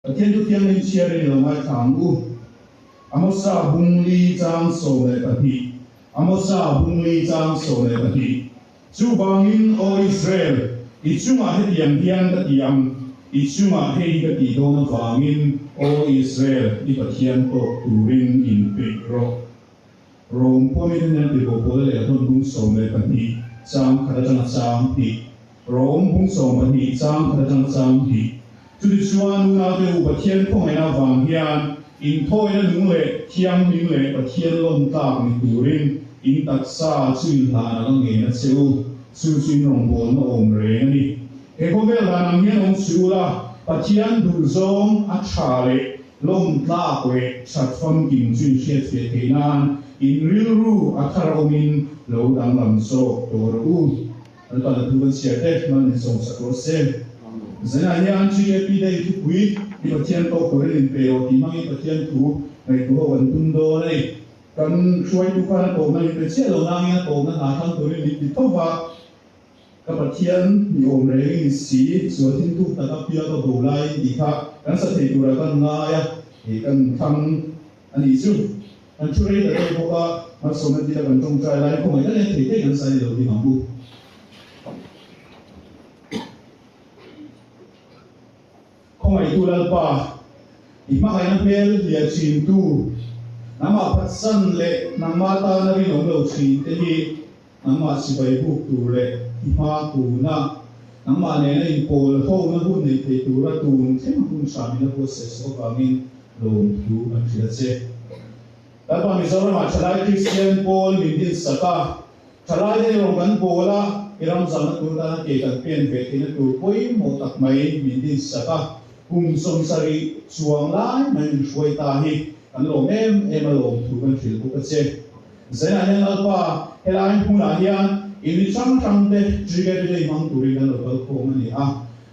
thiên tu thiên linh chia đi lòng ai thằng u amosa bung li trang so le pati amosa bung li trang so le pati chu bangin o Israel ichunga he tiang tiang ka tiang ichunga he ka ti do na bangin o Israel i pathian to turin in pekro rom pomin na ti bo pole le thon bung so le pati sang khada chang sang ti rom bung so pati sang khada chang sang ti chu ti chuan na te u pathian phong na wang hian in thôi na lung le thiang ling le pathian lom tak ni turin in tak sa chin la na nge na cheu su chin rong bo na om re ni e ko vel la nang hian ong chu la pathian du zong a tha le lom tak we sat phong king chin che che te nan in ril ru a thar omin lo dang lam so to ru al ta tu ban sia te man ni song sa ko se zena hian chi e pi dei tu pui i pathian to ko rin pe o ti mang i pathian tu ngai tu wan tun do nei kan suai tu kan ko ngai pe che lo nang ya ko na na thang tu rin ti to wa ka pathian ni om re ni si so tin tu ta ka pia to do lai ni kha kan sa thei tu ra kan nga ya e kan thang ani chu an chu re da ko ka ma so na ti da kan tong trai lai ko mai da ne thei te kan sai lo ti mang bu không ai tu lal pa ima kai na pel lia chin tu nama patsan le nama ta na ri long lo chin te hi nama si bai bu tu le ima tu na nama ne na in pol ho na hun nei te tu ra tu them hun sa mi na ko se so ka min lo tu an thia che ta pa mi so ma chalai Christian Paul min din saka chalai de long kan pola iram zam tu da ke kan pen ve tin tu poi mo tak mai min din saka cùng sông sari chuang lai mình suy ta hi anh lồng em lồng thu bên phía của cái xe giờ này anh alpa hay là anh không là hiền in trăm trăm de chỉ cái đây mang tụi anh lồng bao nhiêu mà à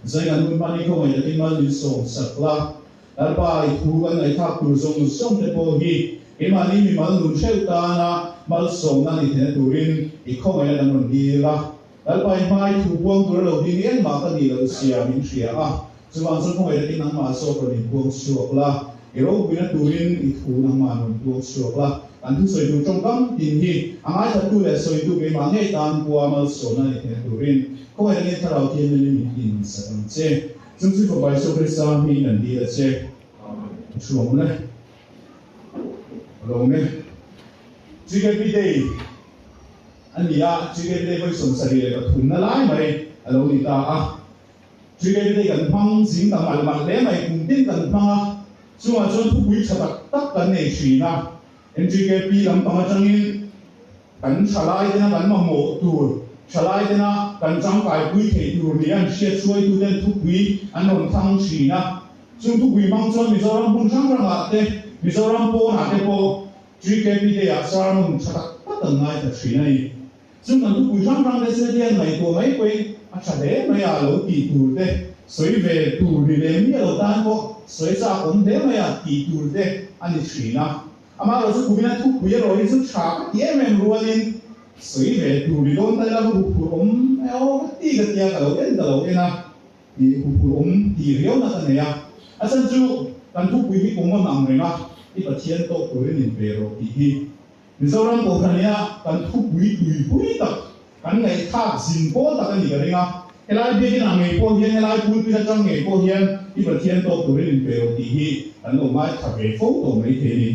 giờ anh muốn bán đi không phải là cái mà đi sông sạch la alpa thu bên này tháp tụi sông de bao hi cái mà đi mình mang luôn sêu ta na mang sông na đi thế tụi anh không phải là đang đi la alpa mai thu buông tụi lồng đi anh mà cái gì là xia mình xia à chuan chu không ai tin nang ma so ko ni buông suak la ero bina turin I thu nang ma non buông suak la an thu soi tu trong kam tin hi angai tha tu le soi tu ke ma ngai tan kwa mal so na ni turin ko ai ni tharau ti ni ni tin sa tam che chung chu ko bai so krista mi nan di la che chuang le long ne chi ke pi dei an ya chi ke dei voi som sa ri le ka thun na lai mai alo ni ta a chỉ cái đây gần phăng dính tầm mặt lẽ này cùng tin gần phăng chung là chung thu quý chặt tất cả này chỉ na em chỉ cái pi làm phăng trong in gần trả lại thế na gần mà mổ tuổi trả lại thế na gần trong cái quý thể tuổi thì anh sẽ xuôi tu đến thu quý anh còn thăng chỉ na chung thu quý mang cho mình cho làm bung sang ra mặt thế mình cho làm po hạt thế po chỉ cái pi đây à sao mình chặt tất cả ngay thật chỉ này chung là thu quý sang ra cái sẽ điên này của mấy quý chả để mấy à lỗ tỷ tù thế, sấy về tù thì đến nhiều lỗ tan có, sấy ra cũng để mấy à tỷ tù thế, anh đi chỉ na, mà rồi chúng mình thu quý rồi chúng trả cái em luôn đi, sấy về tù thì đón tay là hụt ống, eo tí cái tia cả lỗ đến na, thì hụt ống thì réo na cái này à chân chú, cần thu quý cũng có nặng rồi na, thì bật thiên to quý nên về rồi thì mình sau đó bộ này cần thu quý tập kan ngai thak zin po ta kan ni ga ringa helai be na ngai po hian helai pul pi ta ngai po hian I pathian to tu rin pe ro ti hi an lo mai tha ve fo to mai the ni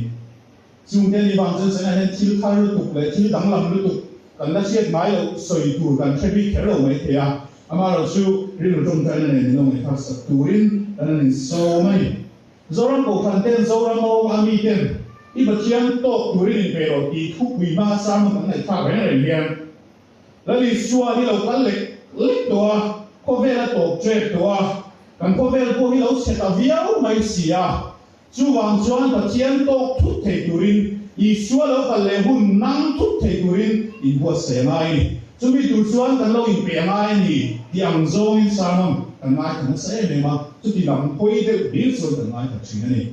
chung te ni bang chen sen hen thil khar lu tuk le thil dang lam lu tuk kan na siat mai lo soi tu kan threbi kher lo mai the a ama ro chu rin lo tong ta ne ni no mai thak sa tu rin an ni so mai zoran ko khan ten zoran mo ami ten I pathian to tu rin pe ro ti thu pi ma sa ma kan nai tha ve ne hianแล้วนี่ชัวที่เราคันเล็กตัวพ่อเวลาตกเจ็บตัวกันพ่อเวลาพวกที่เราเสตวิวไม่เสียชัวชวนตะเทียนตกทุกเทตุรินอีชัวเราคันเล่หุ่นนั่งทุกเทตุรินอินบัวเสียไม่จุดมีตัวชวนกันเราอินเปียไม่นี่ที่อังโซอินสามกันไม่ถึงเสียไม่มาจุดที่ลำพุยเดือดดิ้นส่วนกันไม่ถึงสิ่งนี้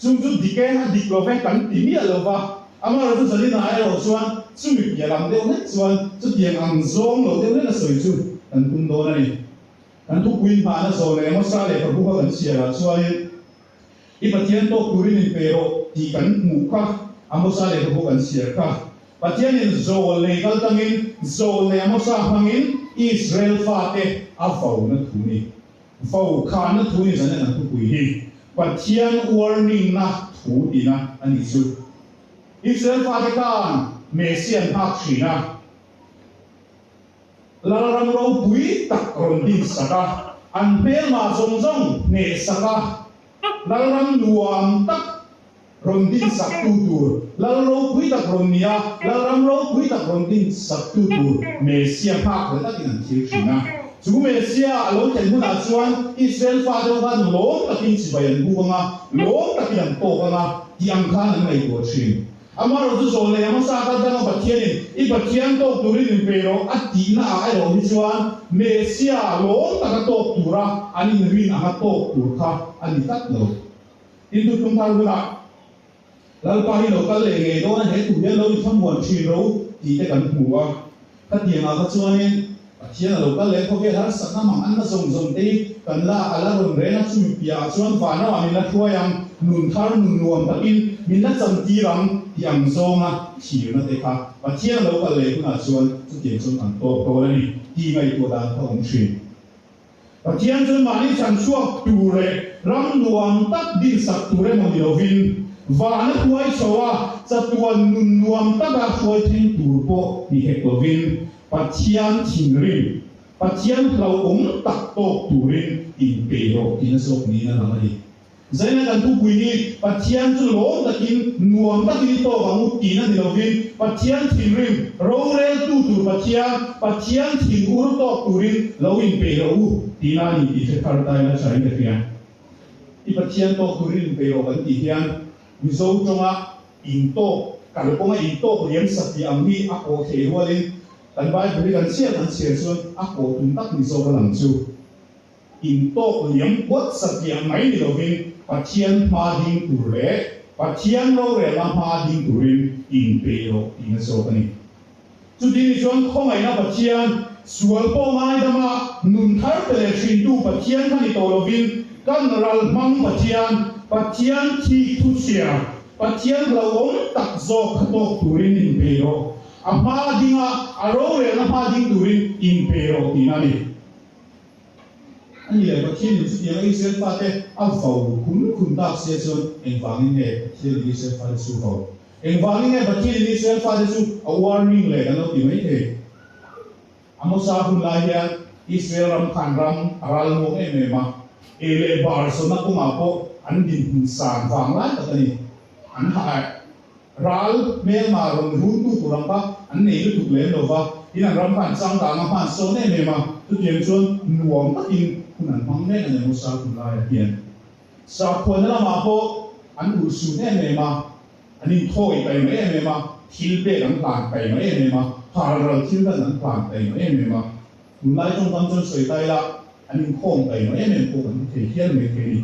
จุดดีแก่ดีกว่าแฟนกันที่มีอะไรวะอามาเราจะเล่นอะไรเราชวนช่วยเกี่ยลำเดียวเนี่ยส่วนจุดยังอังซงเราเดียวเนี่ยสวยจุดกันคุณโดนนี่กันทุกวินผ่านนะส่วนเลยมันสาเลยกับพวกกันเสียละช่วย อ Ipatian to turin in pero di kan muka amosa le ko kan sirka patian in zo le kal tangin zo le amosa hangin Israel fate afau na thuni fau khan na thuni zana na tu kui patian warning na thu dina ani su Israel fate kan mesian hak china laram ro bui tak ron din saka an pel ma zong zong ne saka laram nuam tak ron din sak tu tur laram bui tak ron nia laram ro bui tak ron din sak tu tur mesian hak le tak in thil china chu mesia alo chen huna chuan Israel fa do ban lo takin si bayan buanga lo takin to kanga tiang khan mai ko chin amaro tu so le amasa ka dang pathian I pathian to turin pero atina ai ro chuan mesia lo tak to tura ani rin a to tur kha ani tak lo in tu tum thar bula lal pa hi lo kal le nge do na he tu le lo tham muan chi ro ti te kan hmuwa ka tiang a ka chuan Pathian lo kal le ko ke har sak na mang an na zong zong te kan la ala ron re na chu pia chuan fa na wa min na thua yang nun thar nun nuam takin min na cham ti ram yang zonga chi na te kha Pathian lo kal le kuna chuan chu tiang chuan an to to la ni ti ngai to dan thong chi Pathian chuan mani chan chuak tu re ram nuam tak din sak tu re mo ni lovin va na huai chawa cha tuan nun nuam tak a huai thing tur po ni he lovin Pathian thingrin Pathian lau tak to turin in pero kinasok ni na namali zaina kan tu puini Pathian chu lo takin nuam takin to bangu tina dilovin Pathian thingrin rorel tu tur Pathian thingur to turin lo in pero tina ni ti thar tai na sai ne pia I Pathian to turin pero kan ti hian mizo chonga in to kalponga in to riam sati amhi a ko the hualin kan bai bri kan sia chuan a ko tum tak ni zo lang chu in to liam wat satya mai ni lovin Pathian ma ding tu le Pathian lo re la ma ding tu rin in pero in so pani chu di chuan khong ai na Pathian sual po mai dama nun thar pele thin tu Pathian khani to lovin kan ral mang Pathian thi tu sia Pathian lo tak zo khatok tu rin in pero Ama dinga arore na pa ding turin impero tinani. Ani le Pathian ni chu yang Israel fa te a fau kun tak se chu en wangin he Pathian ni Israel fa su fau. En wangin he Pathian ni Israel fa te chu a warning le kan lo ti mai he. Amo sa hun la hian Israel ram khan ram aral mo e me ma ele bar so na ku ma po an din hun san wang la ta ni an ha ral me ma ron ru tu turang pa an nei lu tu le lo va in an ram phan sang ta ma phan so ne me ma tu tiang chuan nuam takin kun an mang ne an mo sa kun la hian sa khon la ma po an u su ne me ma an in thoi pai me ma thil be ang plan pai me ma har ral thil dan an plan pai me ma kun lai trong tam chuan soi tai la an in khom pai me ko an the hian me ke ni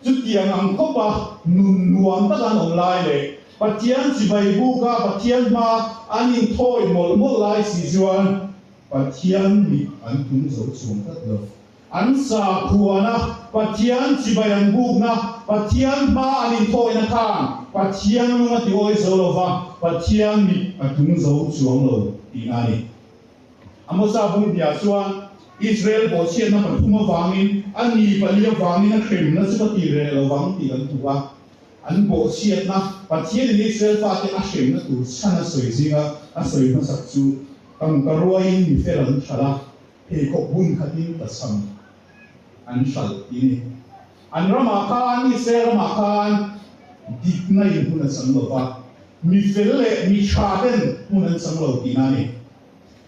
chu tiang ang ko pa nun nuam ta kan om lai le Pathian si bai buka Pathian ma anin thoi mol lai si chuan Pathian mi an tum zo chung tat lo an sa khuana Pathian si bai an buk na Pathian ma anin thoi na khan Pathian ma ti oi zo lo va Pathian mi an tum zo chung lo ti ani amosa bung dia chuan Israel bo chen na pathuma wangin ani palia wangin na khem na chu ti re lo wang ti kan tuwa an bo chiat na Pathian ni Israel fa te a shem na tu chana soi zinga a soi na sak chu ang karoi ni feran thala he ko bun khatin ta sam an shal ini an rama khan Israel ma khan dik na in hun sang lo fa mi felle mi chaden hun sang lo tinani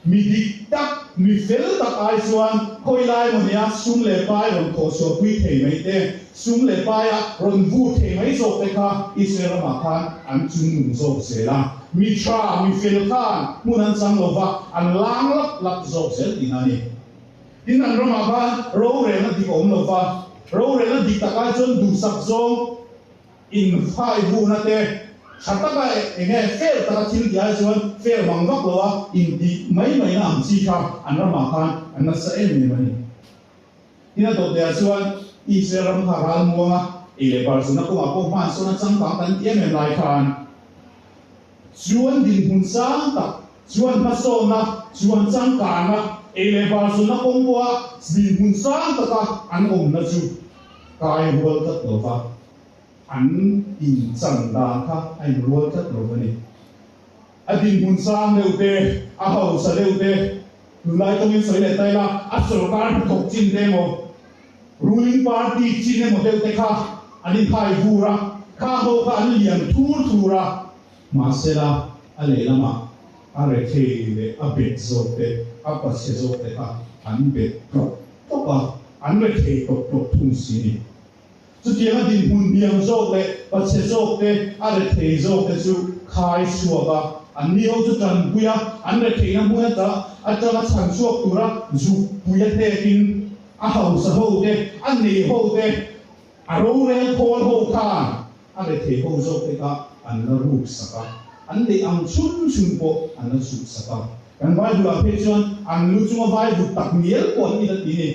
mi dik tak mi fel tak ai chuan khoi lai mo nia sum le pai ron tho so pui thei mai te sum le pai a ron vu thei mai zo te kha Israel ma khan an chung nun zo se la mi tra mi fel khan mun an sang lo va an lang lak zo se dinani din an ro ma khan ro re na dik om lo va ro re na dik tak ai chuan du sak zo in phai vu na te Kataga enge fail ta thil dia chuan fail mangwak lowa in di mai na am chi kha an ra ma khan an na sa em ni mani ina to dia chuan Israel ram kha ral muanga ile par suna ko ma ko man suna chang ka kan tiam em lai khan chuan din hun sang tak chuan ma so na chuan chang ka na ile par suna ko wa din hun sang tak ka an om na chu kai hol kat lo fa an in chang da kha ai hol kat lo ni a din hun sang leu te a ho sa leu te lai tong in soi le tai la a sarkar thok chin de mo ruling party chin mo deu te kha ani khai vura kha ho kha an lian thura ma sela a le lama a re the le a bet zo te a pa se zo te kha an bet pro to ka an re the to thung si ni chu tiang din hun biang zo le pa se zo te a re the zo te chu khai suwa ba an ni ho chu tran puya an re the na puya ta a cha chan suwa tura zu puya te kin a hau sa ho te an ni ho te a ro re khol ho kha a re the ho zo te ka an la ru sa ka an de ang chun chun po an la su sa ka kan vai du a pe chuan an lu chu vai du tak miel ko ni da ti ni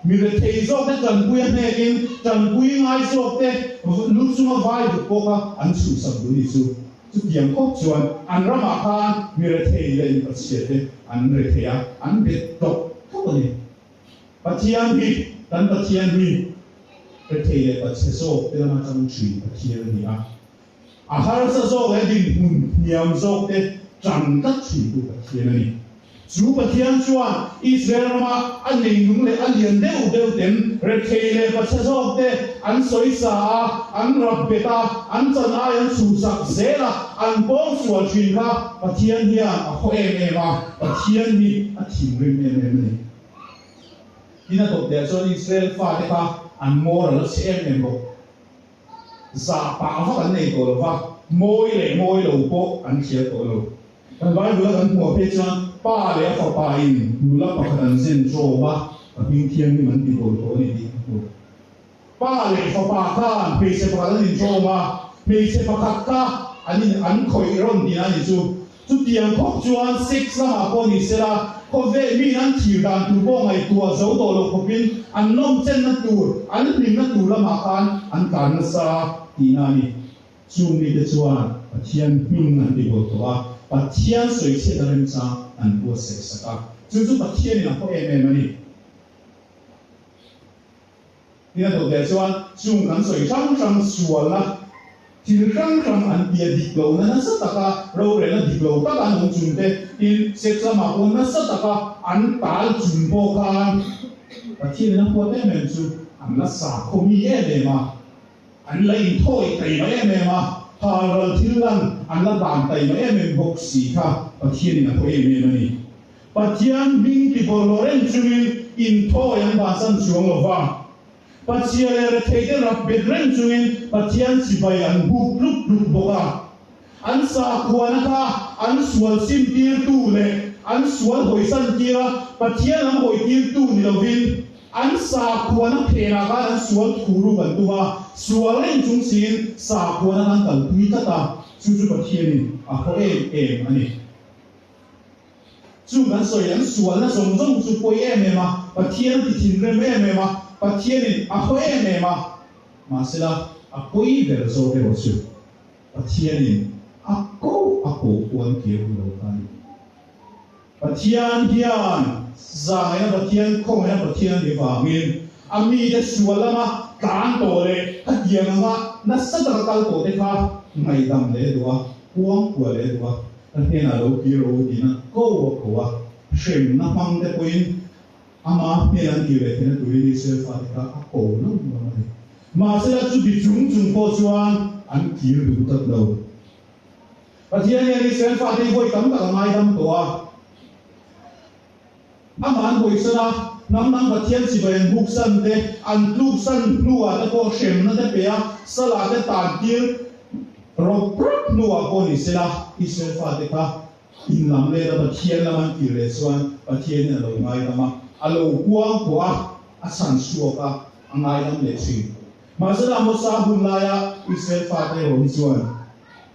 mi re the zo te chan puya ne kin chan pui ngai zo te lu chu vai du po ka an su sa du ni chu chu tiang ko chuan an ra ma khan mi re the le ni pa che te an re the ya an be to ko ni Pathian hi tan pathian hi re the le pa che so te na chang chui pathian ni a har sa zo le din hun niam zo te chang ta chui du pathian ni chu pathian chuan Israel ma an nei nung le an lian deu ten re the le pa che zo te an soi sa an rab beta an chan ai an su sak zela an bong sual chin kha pathian hi a ho em ma pathian ni a thim rim em ni ina to de so Israel fa te kha an mor la se em bo za pa fa kan nei ko lo fa moi lo po an khia to lo kan vai du la kan mo pe chuan pa le fa pa in du la pa kan sen zo ba a ping thiang ni man ti ko to ni ti pa le fa pa khan pe se pa kan in zo ma pe se pa khat ka an khoi ron di na ni chu tiang khop chuan 6 la ma ko ni se la ko ve mi an thir dan tu bo ngai tua zo to lo ko pin an nom chen na tur an nim na tur la ma khan an kan na sa ti na ni chu ni te chuan pathian hming an ti bo to a pathian soi che da ren cha an po se sa ka chu pathian ni na ko em ni ni na to de chuan chung kan soi sang sual na thil rang an bia dik lo na sa taka ro re na dik lo ta kan hong chun te in seksa ma ko na sa taka an tal chun po khan pathian na ko te men chu an la sa ko mi e ma an la in thoi tai ma e ma ha ral thil lan an la dan tai ma e bok si kha pathian na ko e ni pathian bing ti bo lo ren chu in thoi an ba san chuang lo wa pathian le thei de rap bet ren chu pathian si bai an buk luk boka an sa khuana ka an sual sim tir tu le an sual hoi san tira pathian am hoi tir tu ni lovin an sa khuana phena ka an sual khuru ban tu wa sual ren chung sin sa khuana an kal tui ta ta chu pathian ni a ho em ani chu kan soi an sual na song jong chu poi em ma pathian ti thin re me ma pathian ni a ho em ma ma sila a poi ver zo de osu pathian ni a ko kuan ki lo kan pathian hian za ya pathian ko ya pathian ni wa min ami de sualama kan to le ka yang ma na sa ta kal to de kha mai dam le do kuang ko le do ta he na lo ki ro di na ko wa shem na pang de poin ama me an ki le te na tu ni se fa ka ko no ma se la chu bi chung po chuan an ki lu tat lo pathian ni se fa te voi tam ta ngai dam to ama an voi sa nam pathian si bai buk san te an lu san lu a ko shem na te pe a sala te tan tir ro prop lu a ko ni se la i se fa te ka in lam le da pathian la man ki le chuan pathian ni lo ngai dama alo kuang ko a san suo ka angai dam le chi ma sa mo sa hun la ya i se fa te ro chuan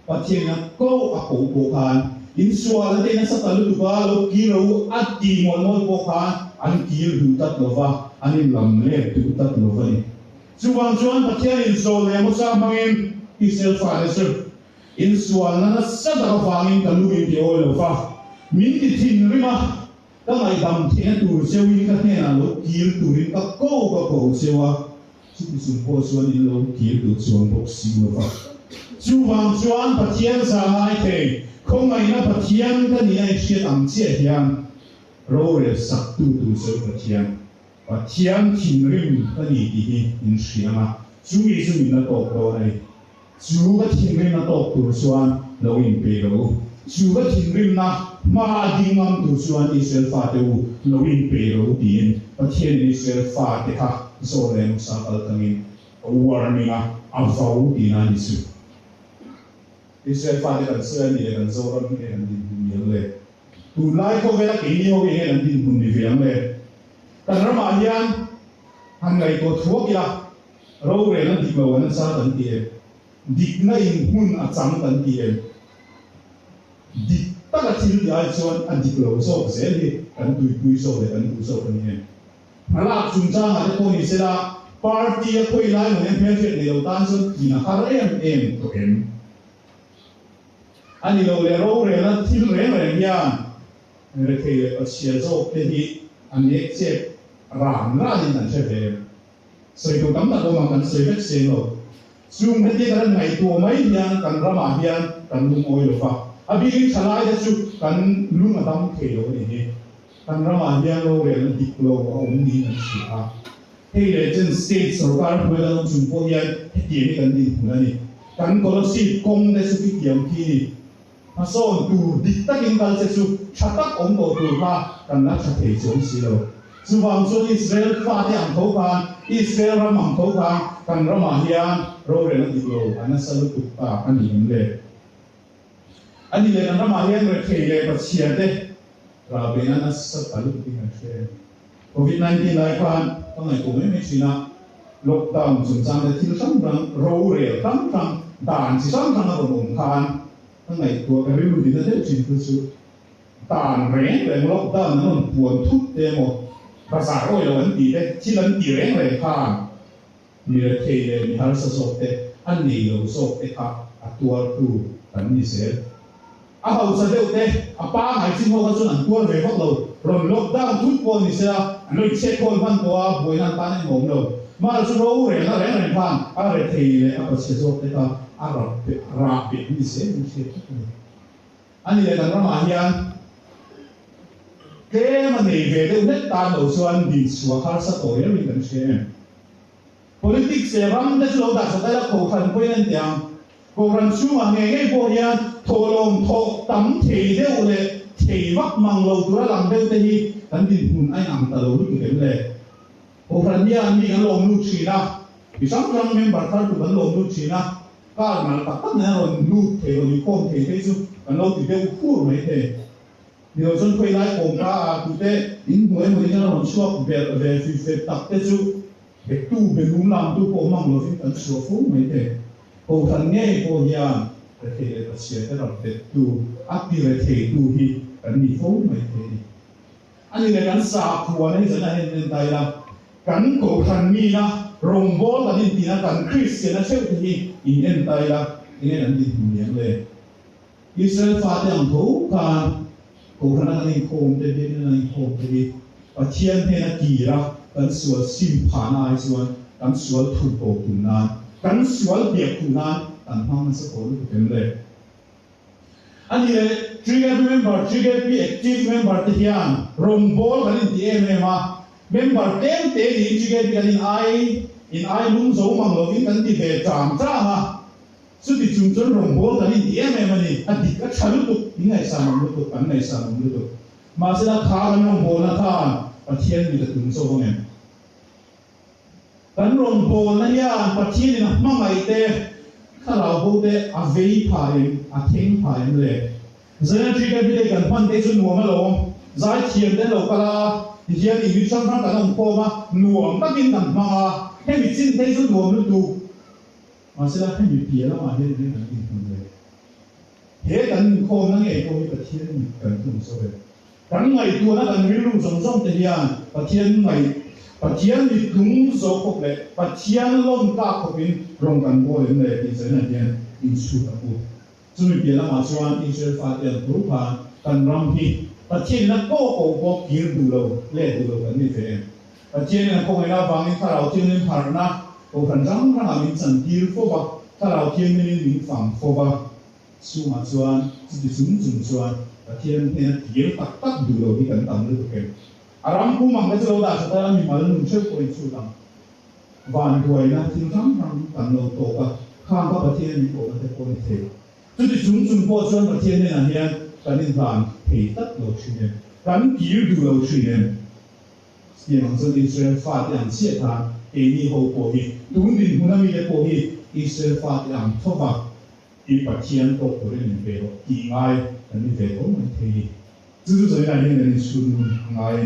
pathian na ko a ko kan in sual te na sa talu ba lo ki ro at ti mo ko kan an ki ru tat lo va anin lam le tu tat lo va ni chuang chuan pathian in so le mo sa mangin Israel fa le sur in sual na sa da wangin kalu in ti oi lo fa min ti thin rima ka ngai dam thien tur sewin ka hne na lo kil turin ka ko sewa chu sun po suan in lo kil tu chuang bok si lo fa chuang chuan pathian sa ngai the không ai na pathian ka ni ai chiat am che hian ro re sak tu so pathian thin rim ka ni ti in siama chu i chu min na tok to nei chu ka thin rim na tok tu chuan lo in pe lo chu ka thin rim na ma dingam tu chuan Israel fa te u lo in pe lo tin pathian Israel fa te kha so le mu sa kal kangin warning a avau tina ni su Israel fa te kan se ni le kan zo ram ni kan din le tu lai ko vela ke ni ho ge kan din hun ni viang le kan rama hian han ngai ko thuak ya ro re na dik lo na sa tan ti dik na in hun a chang tan ti dik ta ka thil ya chuan an dik lo so se ni kan tui so le kan tu so kan ni ala chung cha ma ko ni se la party a khoi lai mo ne phe le lo tan so ki na har em to em ani lo le ro re na thil re ya re ke a sia zo te hi an ne che ram ra ni nan che ve soi ko tam na ko ma kan soi vek se lo chung me te kan ngai to mai hian kan rama hian kan lum oi lo fa abi ri chalai da chu kan lum adam ke lo ni kan rama hian lo re na dik lo om ni nan si a hei le chen state sarkar ko la chung po hian ti ni kan din hu ni kan ko lo si kong de su ki kiam ki ni ason tu dik ta king kal se su chatak om do tu ha kan na cha thei chung si lo chu wang chu Israel fa te ang tho kan Israel ram ang tho kan kan rama hian ro re na dik lo ana salu tu pa ani le ani le kan rama hian re thei le pa chia te ra be na sa palu ti na che COVID-19 lai kan ta ngai ko me china lockdown chung chang de thil sam rang ro re tam tam dan chi sam thang ro mong khan ta ngai ko ka ri lu di na te chin tu su dan re le lockdown na non puan thut te moภาษาโอ้ยเราอันดีได้ที่เราดีแรงเลยค่ะมีอะไรเทเลยมีฮาร์สโซเตอันนี้เราโซเตค่ะตัวตัวอันนี้เสร็จอาเขาจะเดียวเตอาป้าหายจริงว่าเขาจะนั่งตัวเรื่องพวกเราเราล็อกดาวน์ทุกคนนี่เสียอันนี้เช็คคนพันตัวบวยนั่นตาในหงเรามาเราจะรู้เรื่องอะไรเรื่องพันอะไรเทเลยอาเขาจะโซเตค่ะอาเราราบเป็นนี่เสียนี่เสียอันนี้เลยกันเรามาเฮียนเกมันในเวทีอุณตาโนส่วนดินสัวคาร์สโตเยอร์วิกันเช่น politics เรื่องนั้นเราดัชได้ละโคขันไปนั่นเดียงโคขันช่วงเงี้ยพวกยันโทลมโทตั้มเทเดียวเลยเทวักมังเราตัวหลังเดียวแต่ที่กันดินหุ่นไอ้หนังตะลุยกันเลยโคขันยันมีกันลมลุกชีนะพิสังจังเมมบัตรทัดกันลมลุกชีนะก็มันตัดตั้งเนี่ยเราลุกเทเราอยู่ก้มเทไปซุกันเราติดเดียวคู่ไม่เทเดี๋ยวจนคุยไล่ผมก็คุยเตะอินหัวมันจะเราชอบแบบฟิเฟตักเตจูเด็กตู้เป็นลุ่มลำตู้ผมมั่งเราฟิกันชัวฟุ้งไม่เตะผมทันเงี้ยผมยามแต่เทเลเชียแต่เราเด็กตู้อัพดีเลยเทตู้ที่กันมีฟุ้งไม่เตะอันนี้ในการสาบหัวนี่จะได้เห็นได้ละกันผมทันมีนะรงบอลกันนี่นะกันคริสเตียนเชื่อที่อินเอ็นได้ละอินเอ็นอันนี้ผมเลี้ยงเลยอิสราเอลฟาเตียงทุกการกูขณะนี้โคมเด็ดๆนั่นโคมเด็ดๆประเทศเฮนักกีฬากันสวดสิมผานายส่วนกันสวดถูกโกงนานกันสวดเบียกนานกันห้องมันสกุลเป็นเลยอันนี้เลย trigger member trigger be active member ที่ยันรวมบอลกันที่เอ็มเอ็มอ่ะ member เต็มที่ trigger กันin I ลุงโจมังโลวินกันที่เวจามจ้ามาสุดที่จุ่มจนรวมบอลกันที่เอ็มเอ็มนี่อดีตก็ชาลุตุยังไงสามังลุตุกันไงสามังลุตุมาเสด็จข้ากันรวมบอลนะท่านประเทศมีแต่จุ่มโซ่เงี้ยกันรวมบอลนั่นยันประเทศนี่นะมั่งไงเต้ถ้าเราพูดเต้อาเวย์พายอาเทงพายเลยเจ้าหน้าที่ก็ไม่ได้กันพันเต้จนหัวมาลงใจเทียมเต้เราก็ละที่เทียนอีกวิชาพระกันต้องพอมาหน่วงตั้งกินตั้งมาให้มีจิ้นเต้จนหัวมันดูมาเสด็จให้มีเพียแล้วมาเห็นเรื่องนี้คนเลยเฮ้กันโคมนั่งเองโคมประเทศนี่กันทุ่งโซ่กันไงตัวนั้นกันวิรุณสมสมเตียนประเทศไงป Pathian di tung zo kok le Pathian lom ta kopin rong kan bo le le ti sen hian in su ta ku chu mi la ma chuan Israel fa tian tu pa kan ram hi Pathian na ko ko kir du lo le du lo kan ni fe Pathian na ko na wang ni ta rao tin nin par na ko kan jang ra min chan kir fo ba ta rao thiên min min phang fo ba su ma chuan chi chung chung chuan Pathian ne kir tak tak du lo hi kan tam lu ke aram ku mang cái lâu đã cho mình mà lưng trước của chủ động vạn tuổi là thiên thắng năm tận lâu tổ cả khang các bậc thiên mình của cái con thế cho nên chúng bộ chuyên bậc thiên này là hiện cái nên vạn thì tất lâu chuyện gắn kỹ đủ lâu chuyện hiện bằng dân Israel phát triển siết thà cái này hậu quả gì đúng định hôm nay cái quả gì Israel phát triển thô bạc cái bậc thiên tổ của mình về rồi kỳ ngay cái này về cũng mình thấy chứ rồi là hiện nay xuân ngay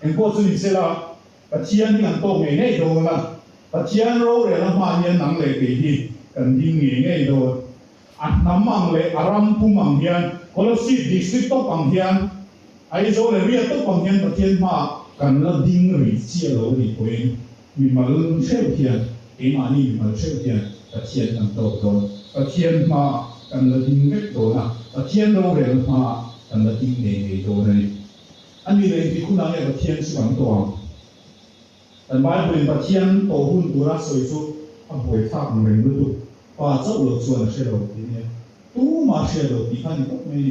em có chuyện gì là Pathian thì anh tổ nghề này đâu mà Pathian rồi là mà hiện năng lệ cái gì cần đi nghề này đâu anh nắm mang lệ Aram cũng mang hiện Colossi district tốt bằng hiện ai rồi là biết tốt bằng hiện Pathian mà cần là đi người chia lỗ đi quên mình mà lương treo hiện cái mà đi mà treo hiện Pathian anh tổ rồi Pathian mà cần là đi vết rồi là Pathian rồi là mà cần là đi nghề rồi này anh đi lên thì cũng đang nghe Pathian sự bằng toàn anh bài bên Pathian tổ hun tổ ra soi số anh hồi phát bằng mình luôn tụ và dẫu lột xuân sẽ đầu tí nhé tú mà sẽ đầu tí khăn tốt mấy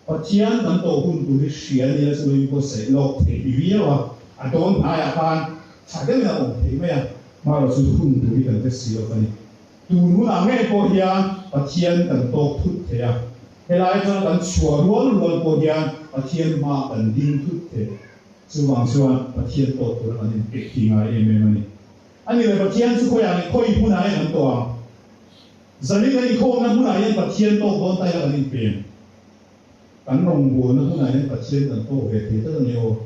Pathian tận tổ hun tổ đi xuyên đi là rồi có sẽ lột thể bị viết và anh đón ai à pan chả cái nào ổn thế mấy à mà là sự hun tổ đi cần cái gì đâu vậy tu hun à nghe có hiền Pathian tận tổ thut thế à thế lại cho tận chùa luôn luôn có hiền Pathian mà tận đinh thut thế sự vang xuân Pathian tổ của anh em kỳ ngài em anh ấy là Pathian sự coi anh coi hun à em tổ giờ này cái khâu nó hun à em Pathian tổ con tay là anh em biển cắn rồng buồn nó hun à em Pathian tận tổ về thì rất là nhiều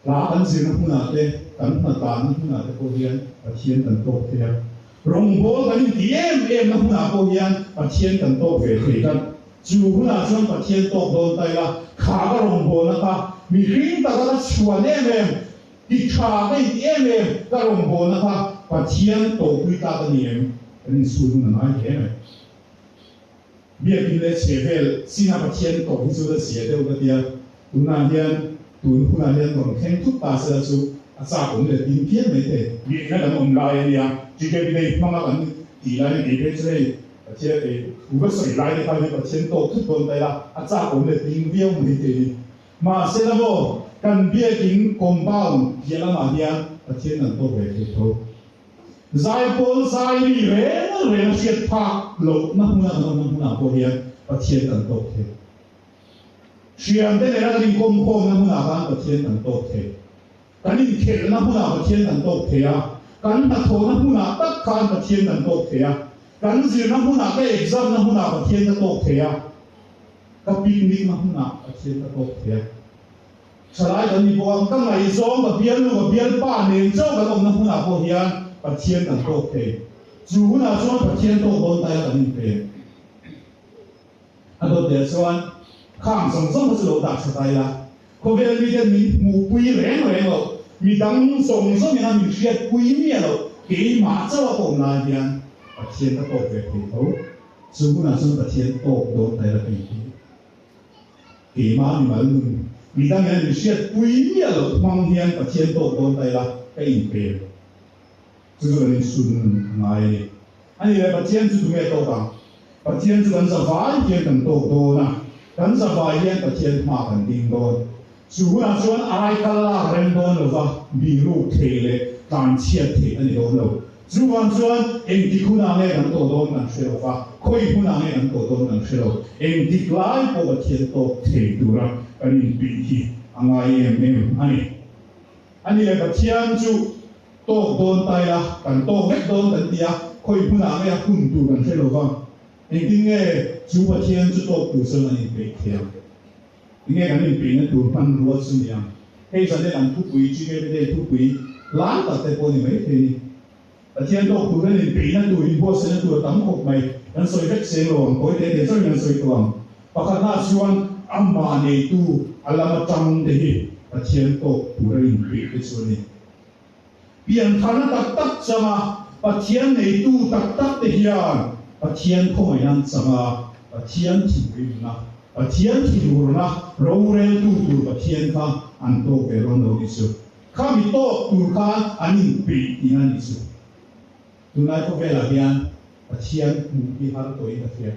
lá cắn gì nó hun à đây cắn mặt tàn nó hun à cái cô hiền Pathian tận tổ thế rồng buồn cái gì em nó hun à cô hiền Pathian tận tổ về thì kan chú hun à cho Pathian tổ con tay là khá cái rồng buồn nó ta mi ring ta cái chuan em đi khá cái em cái rồng buồn nó ta Pathian tổ quy ta cái niệm anh xuân là nói thế này biết cái này chế về xin là Pathian tổ quy số là chế đâu cái gì tuần nào hiện tuần hôm nào hiện còn khen thúc ta sẽ số sao cũng là tin phiến mấy thế biết cái là ông lại đi à chỉ cái này mang lại tỷ lệ này cái cái chế cái cũng sợi lại cái cái Pathian tổ thúc con tay là sao cũng là tin phiến mấy thế mà sẽ là bộ cần biết những compound hiện là mà hiện Pathian là tổ về thì thôi giải phẫu giải lý về nó sẽ phá lỗ nó không có hiện Pathian là tổ thế chuyện thế này là cái công công nó không là Pathian là tổ thế cái này thế nó không là Pathian là tổ thế à cái nó thô nó không là tất cả Pathian là tổ thế à cái gì nó không là cái exam nó không là Pathian là tổ thế à cái picnic nó không là Pathian là tổ thế à sau đó cái này bộ các ngày giống và biến ba年之后cái ông nó không là bộ hiện Pathian là tổ thế dù là cho Pathian tổ con tay là cái này anh tôi để cho anhข้างสองสองก็จะรู้ดักสไตล์ละเขาเวลามีเดินมีหมู่ปุยแรงหรอกมีดังส่งมีนะมีเชียร์ปุยมีหรอกเกี่ยมาเจ้าตัวนาเดียนPathianก็ตกไปที่เขาซึ่งคุณอาจจะPathianตกโดนแต่ละปีเกี่ยมามีมาลุ่มมีดังนั้นมีเชียร์ปุยมีหรอกบางเดียนPathianตกโดนแต่ละก็อินเปย์ซึ่งก็เป็นส่วนไงอันนี้เลยPathianจะถูกเงี้ยตัวต่างPathianจะกันสบายเกี่ยกันตกโดนนะกันสบายเรื่องPathianมากันดิ้งโดนส่วนส่วนอะไรกันล่ะเรื่องโดนหรือว่ามีรูปเทเลการเชียร์เทอันนี้โดนเราส่วนเอ็งที่คุณอะไรกันโตโดนกันเชียร์ว่าคุยคุณอะไรกันโตโดนกันเชียร์เอ็งที่กลายเป็นPathianโตเทดูระอันนี้ปีที่อะไรอันนี้เลยPathianจู่โตโดนตายละกันโตเล็กโดนกันเดียคุยคุณอะไรคุณดูกันเชียร์ว่า因为主Pathian就做古生人白天，因为咱们病人都办罗是样，黑山的人土鬼，这个的土鬼，懒得在玻璃媒体，Pathian做古人病人都因波生都当国美，人所以的生活，过一点点这人所以多，包括那说阿玛尼都阿拉么脏的， Pathian to turin bi ke chuni pian thana tak chama Pathian nei tu tak te hian Pathian khoi nan chama Pathian thi na Pathian thi na ro rel tu Pathian kha an to ke ron lo isu kha mi to tu kha anin bi inan isu tunai ko vela hian Pathian mu bi har to in the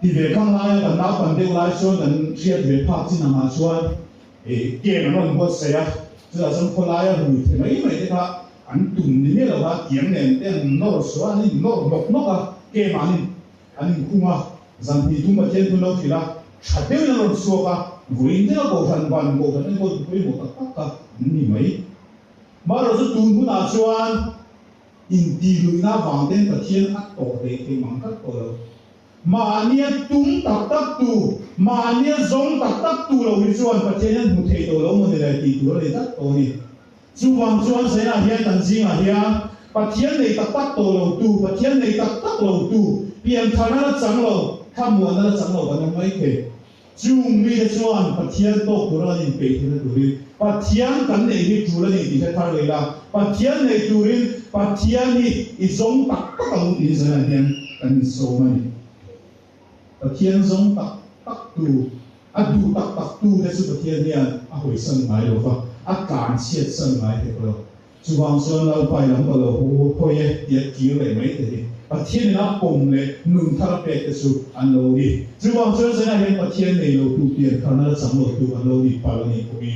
thì về không lai và não phần tiêu lai cho nên riêng về phát triển mà cho game nó không có xe chứ là trong con lai rồi thì mấy cái đó anh tụm đi làว่าเกียงเนี่ยเป็นโน้ตส่วนนี้โน้ตดอกนกอ่ะเกมอันนี้คุ้มอ่ะจังที่ทุ่มมาเช่นทุ่มเราทีละชัดเจนเราสัวกันวิ่งเดียวก็ทันวันก็ทันก็คุยหมดตักนี่ไหมมาเราจะทุ่มคุณอาชวนอินดีลุยน้าวังเด่นตะเทียนอัดต่อเด็กมังคัดต่อมาเนี่ยตุ้มตักตูมาเนี่ยซงตักตูเราวิจารณ์ประเทศนั้นมุทเอตัวเรามันได้ตีตัวเลยตักตัวนี้ส่วนเสียงเฮียตันจิงเฮียประเทศในตักตัวเราตูประเทศในตักเราตูเปลี่ยนฐานะจังเราข้ามวันนั้นจังเราวันยังไม่เคยจุ่มมีแต่ส่วนประเทศโตตัวเราเนี่ยเป็นที่ตัวนี้ประเทศกันในที่ตัวเราเนี่ยที่จะทำเลยละประเทศในตัวนี้ประเทศนี้อีซงตักเราอีสานเฮียกันโซ่ไหมประเทศซงตักตูอัดดูตักตูแต่สุดประเทศเนี่ยอาหวยสังหายเราฟังอาการเสียสังหายเถอะเราส่วนเราไปหลังเราโอ้โหเดี๋ยวกี่เลยไม่ได้ประเทศนี้นะปุ่มเลยนุ่งทาร์เป็ดสุดอันเราดีส่วนเสียงเห็นประเทศนี้เราดูเปลี่ยนขนาดสังเราดูอันเราดีไปแล้วนี่ก็มี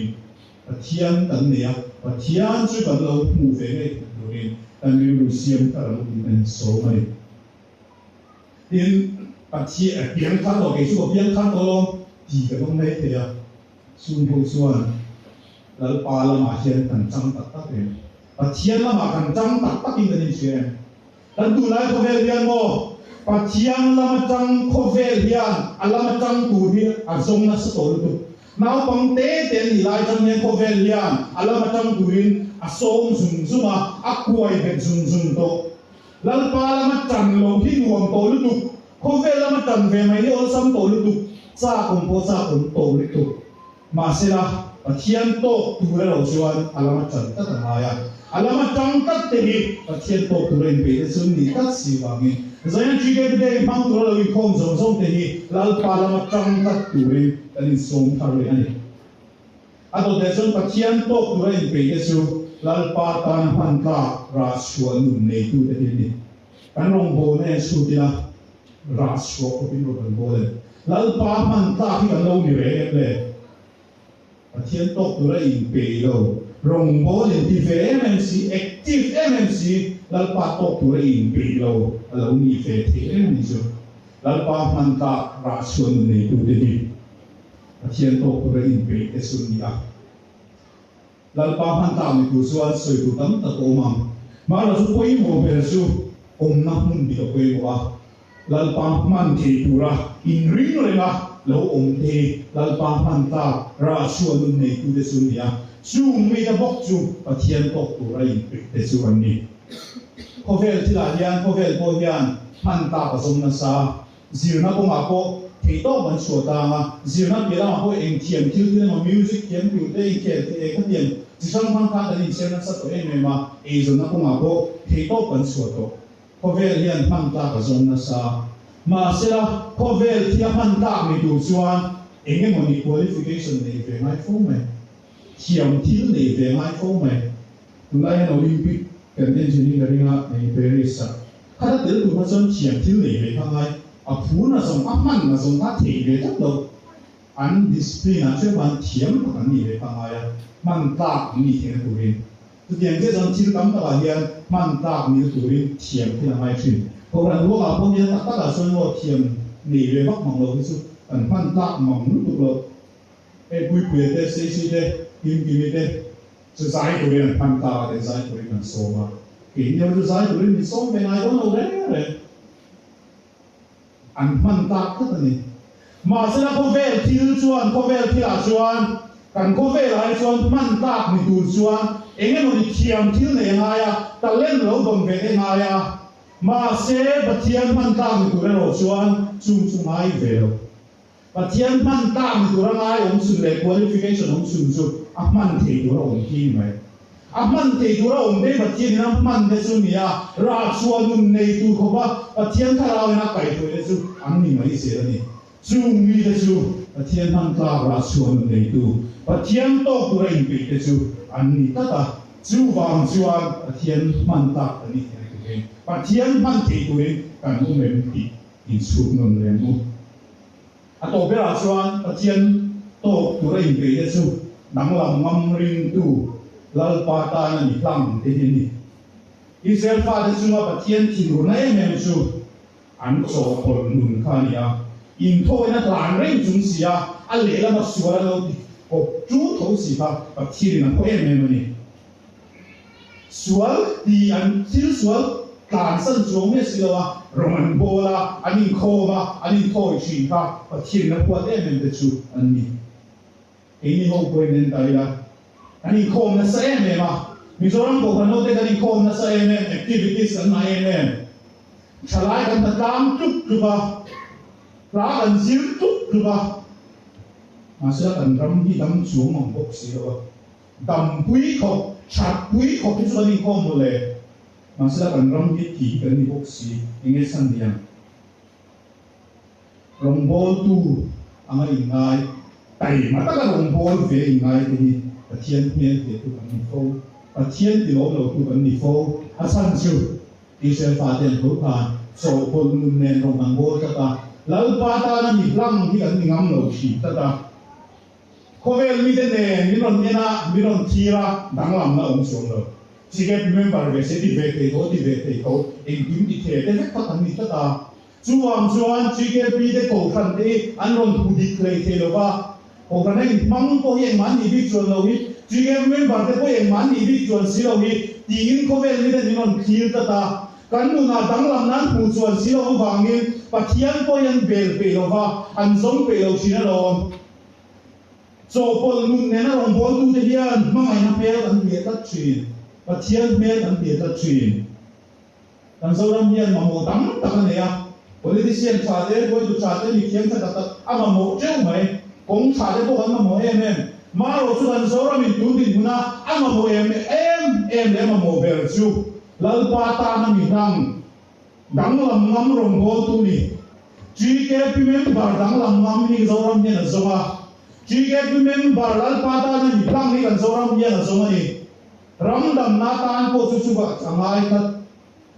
ประเทศตั้งเนี่ยประเทศช่วยกันเราหมู่เฟรนดูนี่แต่ไม่รู้เสียงแต่เราดีเป็นโซ่ไหมประเทศเพียงขั้นเราเกี่ยวกับเพียงขั้นเราดีกับตรงไหนเถอะส่วนแล้วปาละมาเชียนกันจังตักเองประเทศละมากันจังตักอินเดียเชียนแล้วดูไลฟ์โคเวลเลียนโมประเทศละมาจังโคเวลเลียนละมาจังตูนี่อาจงนัสโตลุตุน้าปังเตเตนไลฟ์จังเนี่ยโคเวลเลียนละมาจังตูนี่อาสมซุ่มอักวยเป็นซุ่มโตแล้วปาละมาจังลงที่รวมโตลุตุโคเวลละมาจังเวไม่ได้อซ้ำโตลุตุซาคุมโพซาคุมโตลุตุมาเสละประเทศโตตัวเราชวนอาลามาจังตัดหายอาลามาจังตัดเตหิประเทศโตตัวเองเป็นส่วนนี้ตัดสิวางิจะยังจีเก็บได้บางตัวเราอีกคนส่งเตหิลาลปาลามาจังตัดตัวเองอันนี้ส่งทารุณนี่อาตัวเดชนประเทศโตตัวเองเป็นส่วนลาลปาตันพันตาราชวนุนในตัวเตหินี่กันลงโบเนี่ยสุดที่ละราชวก็เป็นลงโบเลยลาลปาพันตาที่กันลงอยู่เลยประเทศตกตัวเองเปย์เราลงโบเห็นที่เฟร MMC active MMC แล้วปาตกตัวเองเปย์เราเรามีเฟรที่นี่จ้ะแล้วปาพันตาราชวนุนในตัวเดียประเทศตกตัวเองเปย์แต่ส่วนนี้แล้วปาพันตาในตัวส่วนสวยตัวตั้งแต่โตมาเราสุขยิ่งโมเป็นสุขนักมุ่งดีกับเวว่าแล้วปามันที่ตัวละอินริงเลยนะเราเทแล้วปาพันตาราชวนุนในตัวเดียส่วนนี้จูไม่ได้บอกจูประเทศตกตัวเองเปย์แต่ส่วนนี้พอเวลที่หลายอย่างพอเวลพอเยันพันตาผสมนัสาจีนนักมาโกที่ต้องมันสวดตาจีนนักเกี่ยวกับพวกเองเทียมที่เรียกว่ามิวสิกเทียมอยู่ได้เกี่ยวกับเองก็เทียมที่ช่างพันตาแต่นี่เชื่อนักสัตว์ตัวเองไม่มาเอจีนนักมาโกที่ต้องมันสวดตัวพอเวลเรียนพันตาผสมนัสามาเสร็จพอเวลที่พันตาไม่ดูส่วนเองมันมี qualification ในเรื่องไอ้พวกมันเทียมที่ในเรื่องไอ้พวกมันตรงนั้นโอลิมปิกกันเองที่นี่ก็เรียกว่าในปารีสถ้าเดินดูมาจนเทียมที่ในเรื่องไอ้พูดน่ะส่งมันน่ะส่งท่าเทเลยทั้งหมดอันดิสเพลย์น่ะช่วยมันเทียมกันนี่เลยฟังไอ้มันตากนี่เทียมตัวเองตัวอย่างเช่นที่เราทำตลาดเรียนมันตากนี่ตัวเองเทียมที่ทำไมถึงเพราะเรารู้ว่าพวกนี้ตัดส่วนว่าเทียมนี่เลยมักมองเราที่สุดอันมันตากมองตัวเราปุยเตะซีเตะกินเตะจะใช้ตัวเองมันตากแต่ใช้ตัวเองมันโซ่มากินเดียวจะใช้ตัวเองมีโซ่เป็นไงก็เราเลยอันมันตากก็ตัวนี้มาเสร็จแล้วพอเวลที่ชวนพอเวลที่ละชวนกันพอเวลหลายชวนมันตากมีตัวชวนเองมันเทียมที่ไหนไงแต่เล่นเราต้องเป็นไงมาเสร็จเทียมมันตากมีตัวเราชวนจุ่มไม้เวล Pathian man tam tu rangai om sun le qualification om sun su man thei tu ra om ki mai man thei tu ra om de pathian na man de su nia ra chuan nun nei tu kho ba pathian tharau na kai tu de su an ni mai se ni chu mi de su pathian man ta ra chuan nun nei tu pathian to tu ra in pe de su an ni ta ta chu wang chuan pathian man ta ani pathian man thei tu ni kan mu mem ti in su nun le mu tổ bây giờ chuan pathian tổ tu ra in pe de su nang lam ngam ring tu lal pa ta na ni hlang te ni Israel fa de su ma pathian thi ru na em su an so pol nun kha ni a in tho na tlang reng chung sia a le la ma su ra lo ko chu tho si pa pathian na ko em ni sual di an til sual tlang san chung me si lo Roman bola anin koma anin thoi chi ka pathian na puat em de chu an ni ini ho ko nen ta ya anin kom na sa em ma Mizoram ko no te anin kom na sa em activities an na em chalai kan ta kam tuk tu ba ra kan zil tuk tu ba masya kan ram hi dam chu mong bok si lo dam pui ko chat pui ko ki chu anin kom le masya kan ram hi ti kan ni bok si inge san diam rombol tu anga ingai tai mata ka rombol ve ingai ni pathian hian ve tu kan ni fo pathian ti lo lo tu kan ni fo asan chu Israel fa ten ko khan so pol nun nen rong ang bo ta ta lal pa ta na mi lang hi kan ni ngam lo chi ta ta khovel mi de ne mi ron ena mi ron thira dang lam na om song lo chỉ cái member về sẽ đi về thì có em kiếm đi thế để các thằng đi ta chuan chỉ cái bị để cổ phần đi anh luôn thu đi chơi thế rồi cổ phần này mong có hiện mãn đi biết chuẩn rồi chỉ cái member để có hiện mãn đi biết chuẩn xí rồi tiền có về như thế này luôn kia ta kan nu na dang lam nan pu chuan xí rồi vangin pathian có hiện bel rồi anh giống bel xí rồi so pol nun ne na rong bol tu te hian mangai na pel an bia ta chin pathian mel an bia ta chin kan so ram hian ma mo dam ta ka ne a politician cha de boy tu cha de mi kiam ta ta ama mo cheu mai kong cha de bo kan ma mo em ma ro chu kan so ram in tu din na ama mo em le ma mo ber chu lal pa ta na mi rang dang lam ngam rong bol tu ni chi ke pi mem bar dang lam ngam ni so ram hian zo ma chỉ cái member lal pada na ni lang ni kan zoram ya na zoma ni ram dam na tan ko chu ba changai ta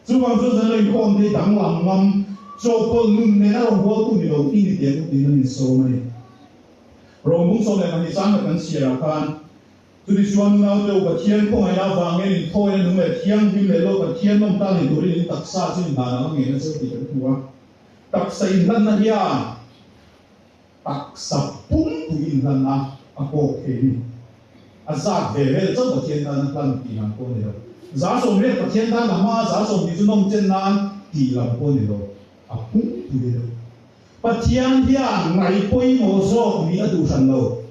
chu bang chu zan lei kom de dang lam ngam cho pol nun ne na ro ho tu ni lo ti ni te ku ti ni so mai ro mung so le ma ni sang kan sia kan tu ni chuan na te ba thian ko ai na wang nge ni thoi na nu le thiang him le lo ba thian nom ta ni tu ri tak sa chin na na nge na so ti kan tuwa tak sai nan na ya tak sap pum tu in lan na a ko ke ni a za ve ve zo ba thian na plan ti na ko ni lo za so me ba thian na ma za so ni chu nom chen nan ti la ko ni lo a pum tu ni lo ba thian hian ngai poi mo zo mi a du san lo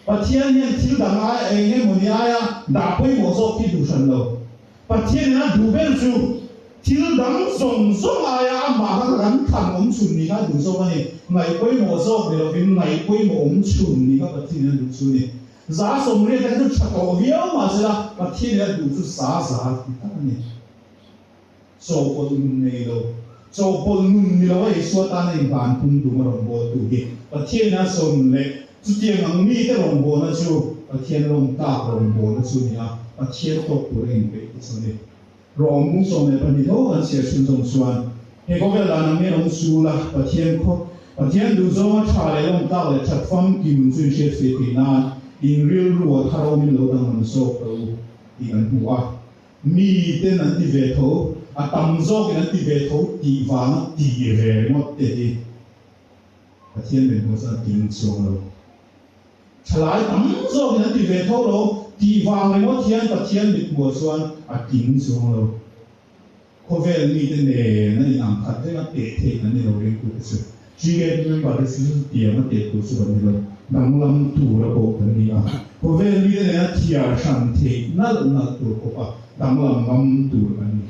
ba thian hian thil da ma e nge mo ni aya da poi mo zo ki du san lo ba thian na du ben chu thil dang song song aya ma ka kan tham om chun ni na du zo ma ni ngai poi mo zo ni lo bin ngai poi mo om chun ni ka ba thian na du chu ni za som re ka chu chato hiao ma se la ba thian na du chu sa ti ta ni so ko ni lo so pol nun ni lo ai so ta na in ban pum du ma rom bo tu hi ba thian na som le chu tiang ang mi te rom bo na chu ba thian rom ta rom bo na chu ni a ba thian to pu ren pe chu ni rom mu so me pa ni do an sia sun song suan he ko ga la na me rom su la ba thian du zo ma cha le rom ta le chat fam ki mun chu she fe ti na in real ru tha ro min lo dang man so ko ti an huwa mi te nan ti ve tho a tam zo ki nan ti ve tho ti wa na ti ve mo te ti ba thian me mo sa ting chong lo chalai tam zo ki nan ti ve tho lo ti wa me mo thian ba thian mit mo suan a ting chong lo ko ve mi te ne na ni am khat te na te na ni lo ri ku chu chi ge me ba de si ti ma te ku su ba ni lo dang lam tu ra ko kan ni a ko ve mi te ne thia shan te na tu ko pa dang lam ngam tu kan ni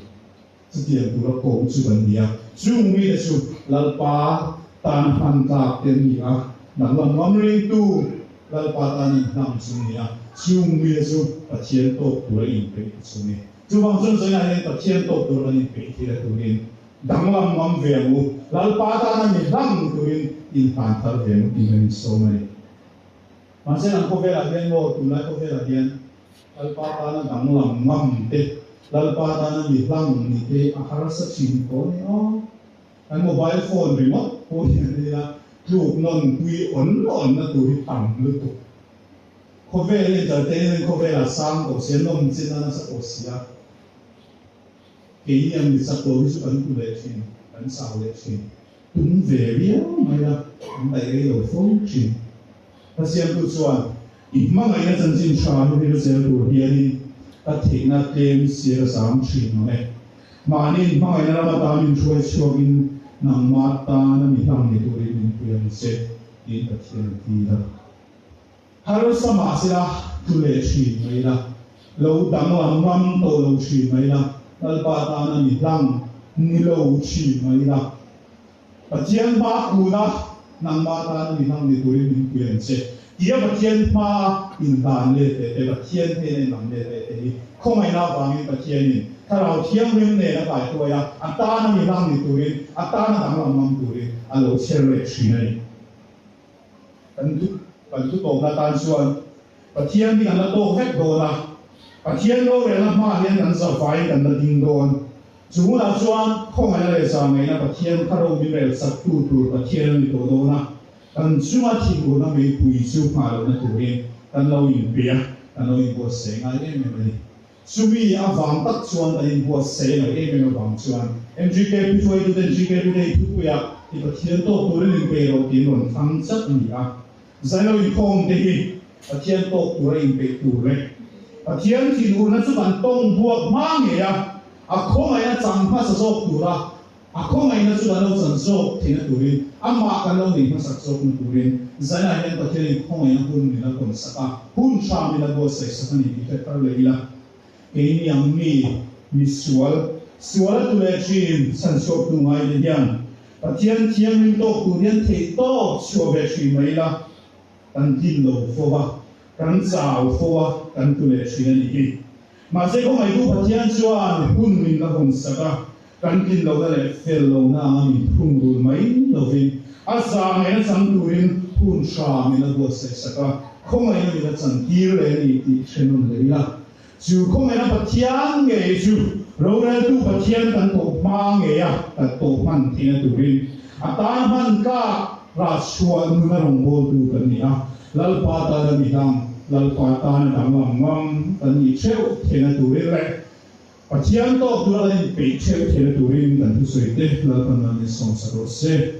chu ti tu ra ko chu ban ni a chu mi de chu lal pa tan han ta ten ni a nang lam ngam ring tu lal pa ta ni nam chung ni a chung mi chu pathian to tu in pe chu ni chu bang chung chung na ni pathian to tu in pe ti la tu in dang lam ngam ve mu lal pa ta na ni lam tu in tan thar ve mu ti ni so mai ma se lang ko ve la den mo tu lai ko ve la den lal pa ta na dang lam ngam te lal pa ta na ni lam ni te a har sa chin ko ni o an mobile phone remote ko ni laลูกนนคุยอ่อนนะตัวที่ต่ำลึกตัวเขาเวลจะเต้นเขาเวลาสร้างตัวเสียนมจินนั่นสักตัวเสียเกี่ยงมีสักตัวที่สุดอันกุเลชินอันสาวเลชินตุ้งเวรียไม่ละอันใดก็有风ชินถ้าเสียงตัวส่วนอีกมากไงนะจันจินชาที่เราเสียตัวเฮียนี่ถ้าเทน่าเต็มเสียสามชินเลยมานี่มากไงนะเราตามช่วยช่วยนางมาตานะมีทางในตัวเองเปลี่ยนเสร็จอินเทียนทีละฮารุสมาสิละทุเลชีไม่ละเราดังหลังรำโตเราชีไม่ละนัลปาตานะมีทางนิโลชีไม่ละปัจเจียนมาคูนะนางมาตานะมีทางในตัวเองเปลี่ยนเสร็จเดี๋ยวปัจเจียนมาอินดานเลเตเอปัจเจียนเทนนังเลเตเอคงไม่น่าฟังปัจเจียนนี่ถ้าเราเที่ยงเรื่องเนี่ยนะไปตัวอย่างอัตตานะมีร่างในตัวเองอัตตานะดังลำมันตัวเองอันเราเชื่อเลยชีนี่กันทุกตัวนะตานส่วนปัจเจียนที่กันละโตแค่โดนละปัจเจียนโลกเนี่ยนะมาเรียนกันสบายกันละดิ้งโดนสมมติเราส่วนคงอะไรเลยสั่งไงนะปัจเจียนถ้าเรามีเรื่องสักตัวปัจเจียนมีตัวโดนนะกันช่วยที่ตัวนั้นไม่คุยสู้มาเราในตัวเองกันเราอยู่เบียกันเราอยู่บนเสียงอะไรไม่เป็นสุมีอาวังตัดส่วนแต่ยังหัวเสียงอะไรไม่รู้บางส่วน MGK ผู้ช่วยดูเด่น GK ดูเด่นทุกอย่างที่ประเทศโตตัวเรื่องเปโรตีนนฟังสักนิดอ่ะใจเราอยู่คงดีประเทศโตตัวเรื่องเปตัวเรื่องประเทศที่ดูนั้นสุดมันต้องบวกมากเลยอ่ะอ่ะคงไงนะจังพระสโซตัวละอ่ะคงไงนะสุดเราจังโซที่นั่นตัวเรื่องอ่ะมากันเราหนีพระสักโซตัวเรื่องใจเราเห็นประเทศคงไงนะหุ่นนี่นะคนสักอ่ะหุ่นชามนี่นะบัวใส่สักนิดที่แค่เลยละini yang mi sual tu le chin san sok tu ngai le hian pathian thiang ring to tu hian thei to chua ve chi mai la kan din lo fo wa kan chau fo wa kan tu le chin ni ki ma se ko mai tu pathian chuan hun min la hon saka kan din lo le fel lo na mi thung ru mai lo vin a sa ngai na sam tu rin hun sha mi la bo se saka khong ngai na mi la chan tir le ni ti chenun le la chú không phải là bậc thiên nghệ chú, rồi là tu bậc thiên tận tổ mang nghệ à, tận tổ man thiên là tu rin, à ta man cả ra xuân nu na rong bồ tu tận ni à, lal pa ta là mi dang, lal pa ta là dang ngam ngam, tận ni treo thiên là tu rin lệ, bậc thiên to tu là ni bị treo thiên là tu rin tận tu suy tế, lal pa na ni song sa ro se.